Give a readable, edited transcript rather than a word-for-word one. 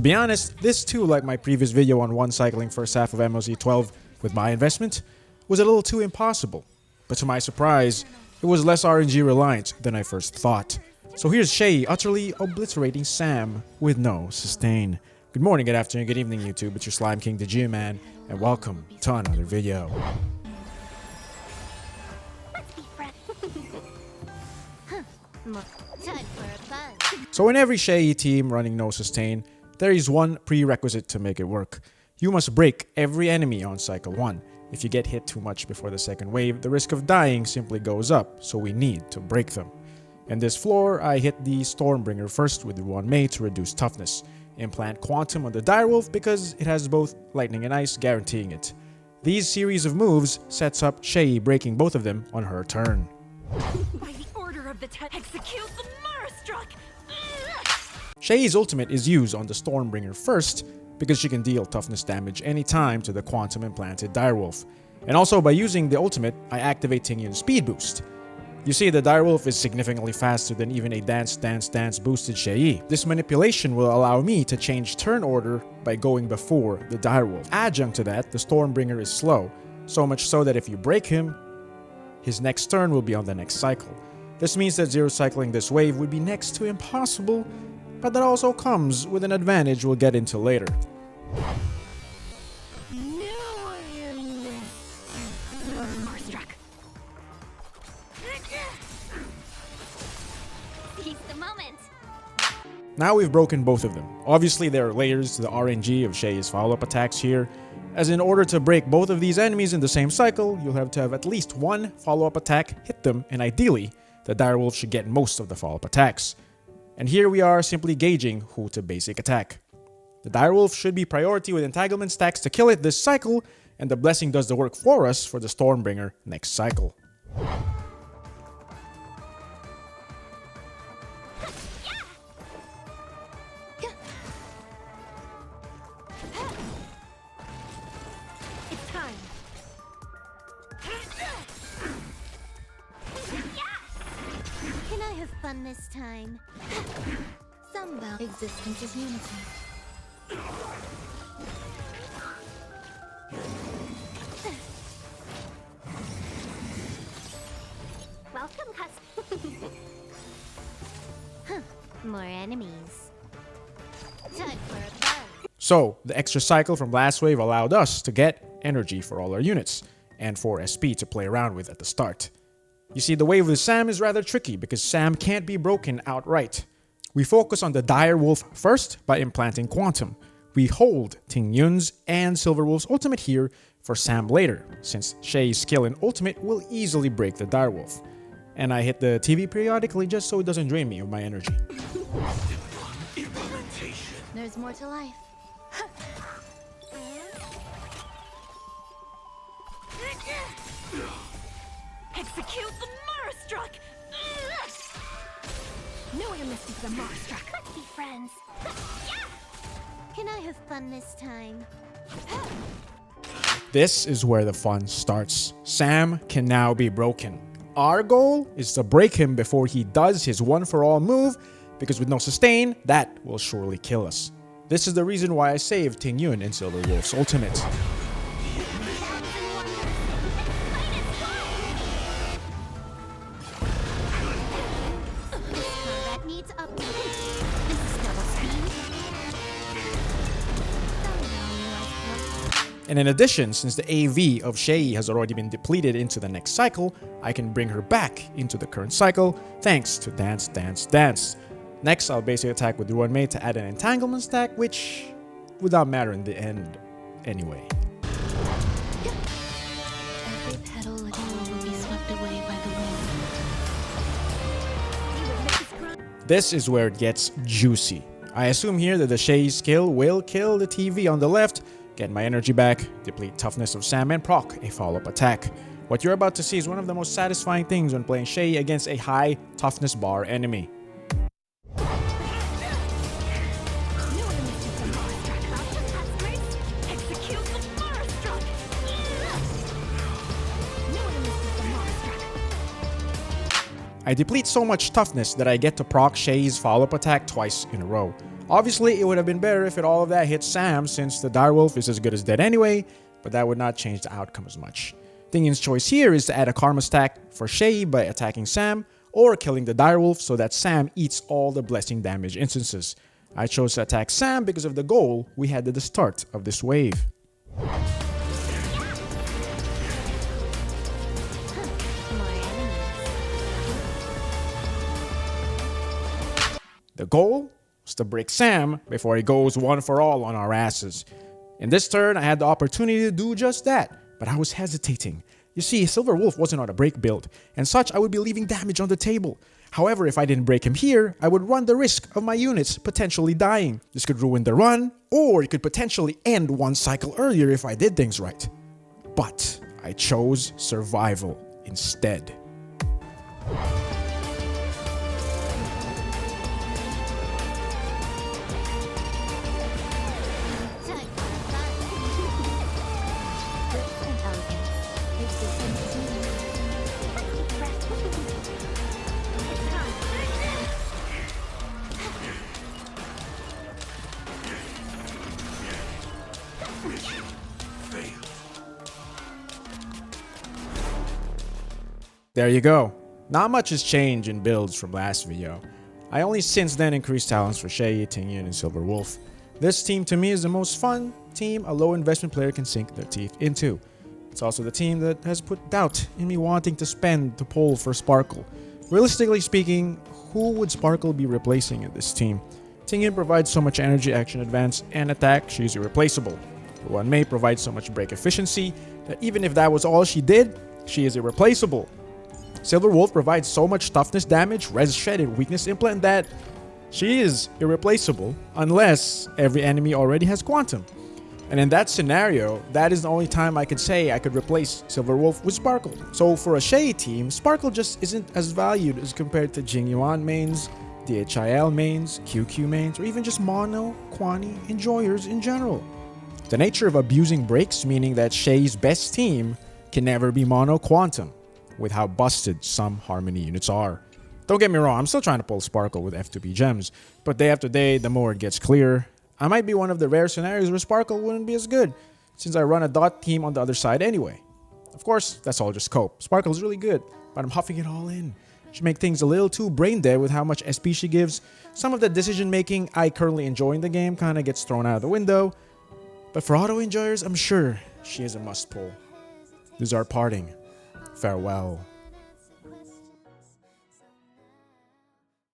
be honest, this too, like my previous video on one cycling first half of MLZ12 with my investment, was a little too impossible. But to my surprise, it was less RNG reliant than I first thought. So here's Xueyi utterly obliterating Sam with no sustain. Good morning, good afternoon, good evening YouTube, it's your Slime King the G-Man, and welcome to another video. So in every Xueyi team running no sustain, there is one prerequisite to make it work. You must break every enemy on cycle 1. If you get hit too much before the second wave, the risk of dying simply goes up, so we need to break them. In this floor, I hit the Stormbringer first with Ruan to reduce toughness. Implant Quantum on the Direwolf because it has both Lightning and Ice guaranteeing it. These series of moves sets up Xueyi breaking both of them on her turn. By the order of the execute the Marastruck! Xueyi's ultimate is used on the Stormbringer first because she can deal toughness damage anytime to the Quantum implanted Direwolf. And also by using the ultimate, I activate TIngyun's speed boost. You see, the Direwolf is significantly faster than even a Dance boosted Xueyi. This manipulation will allow me to change turn order by going before the Direwolf. Adjunct to that, the Stormbringer is slow, so much so that if you break him, his next turn will be on the next cycle. This means that zero cycling this wave would be next to impossible, but that also comes with an advantage we'll get into later. Now we've broken both of them. Obviously there are layers to the RNG of Xueyi's follow-up attacks here, as in order to break both of these enemies in the same cycle, you'll have to have at least one follow-up attack hit them, and ideally, the Direwolf should get most of the follow-up attacks. And here we are simply gauging who to basic attack. The Direwolf should be priority with entanglement stacks to kill it this cycle, and the Blessing does the work for us for the Stormbringer next cycle. Fun this time. Some about existence is unity. Welcome, More enemies. Time for a buzz. So, the extra cycle from last wave allowed us to get energy for all our units, and for SP to play around with at the start. You see, the wave with Sam is rather tricky because Sam can't be broken outright. We focus on the Direwolf first by implanting Quantum. We hold TIngyun's and Silverwolf's ultimate here for Sam later, since Xueyi's skill and ultimate will easily break the Direwolf. And I hit the TV periodically just so it doesn't drain me of my energy. There's more to life. Execute the Marastruck! No one misses the Marastruck. Let's be friends. Can I have fun this time? This is where the fun starts. Sam can now be broken. Our goal is to break him before he does his one-for-all move, because with no sustain, that will surely kill us. This is the reason why I saved TIngyun and Silverwolf's ultimate. And in addition, since the AV of Xueyi has already been depleted into the next cycle, I can bring her back into the current cycle thanks to Dance. Next, I'll basic attack with Ruan to add an entanglement stack, which would not matter in the end anyway. Every petal and all will be swept away by the wind. This is where it gets juicy. I assume here that the Xueyi skill will kill the TV on the left, get my energy back, deplete toughness of Sam, and proc a follow-up attack. What you're about to see is one of the most satisfying things when playing Xueyi against a high toughness bar enemy. I deplete so much toughness that I get to proc Xueyi's follow-up attack twice in a row. Obviously, it would have been better if all of that hit Sam, since the direwolf is as good as dead anyway, but that would not change the outcome as much. Tingyun's choice here is to add a karma stack for Xueyi by attacking Sam, or killing the direwolf so that Sam eats all the blessing damage instances. I chose to attack Sam because of the goal we had at the start of this wave. The goal was to break Sam before he goes one for all on our asses. In this turn, I had the opportunity to do just that, but I was hesitating. You see, Silver Wolf wasn't on a break build, and such I would be leaving damage on the table. However, if I didn't break him here, I would run the risk of my units potentially dying. This could ruin the run, or it could potentially end one cycle earlier if I did things right. But I chose survival instead. There you go. Not much has changed in builds from last video. I only since then increased talents for Xueyi, Tingyun, and Silver Wolf. This team to me is the most fun team a low investment player can sink their teeth into. It's also the team that has put doubt in me wanting to spend to pull for Sparkle. Realistically speaking, who would Sparkle be replacing in this team? Tingyun provides so much energy, action, advance, and attack, she's irreplaceable. Ruan May provides so much break efficiency that even if that was all she did, she is irreplaceable. Silver Wolf provides so much toughness damage, res shed, and weakness implant that she is irreplaceable unless every enemy already has quantum. And in that scenario, that is the only time I could say I could replace Silver Wolf with Sparkle. So for a Xueyi team, Sparkle just isn't as valued as compared to Jingyuan mains, DHIL mains, QQ mains, or even just mono, quani, enjoyers in general. The nature of abusing breaks meaning that Xueyi's best team can never be mono quantum, with how busted some Harmony units are. Don't get me wrong, I'm still trying to pull Sparkle with F2P gems, but day after day, the more it gets clearer, I might be one of the rare scenarios where Sparkle wouldn't be as good, since I run a dot team on the other side anyway. Of course, that's all just cope. Sparkle's really good, but I'm huffing it all in. She makes things a little too brain dead with how much SP she gives. Some of the decision making I currently enjoy in the game kinda gets thrown out of the window, but for auto enjoyers, I'm sure she is a must pull. This is our parting. Farewell.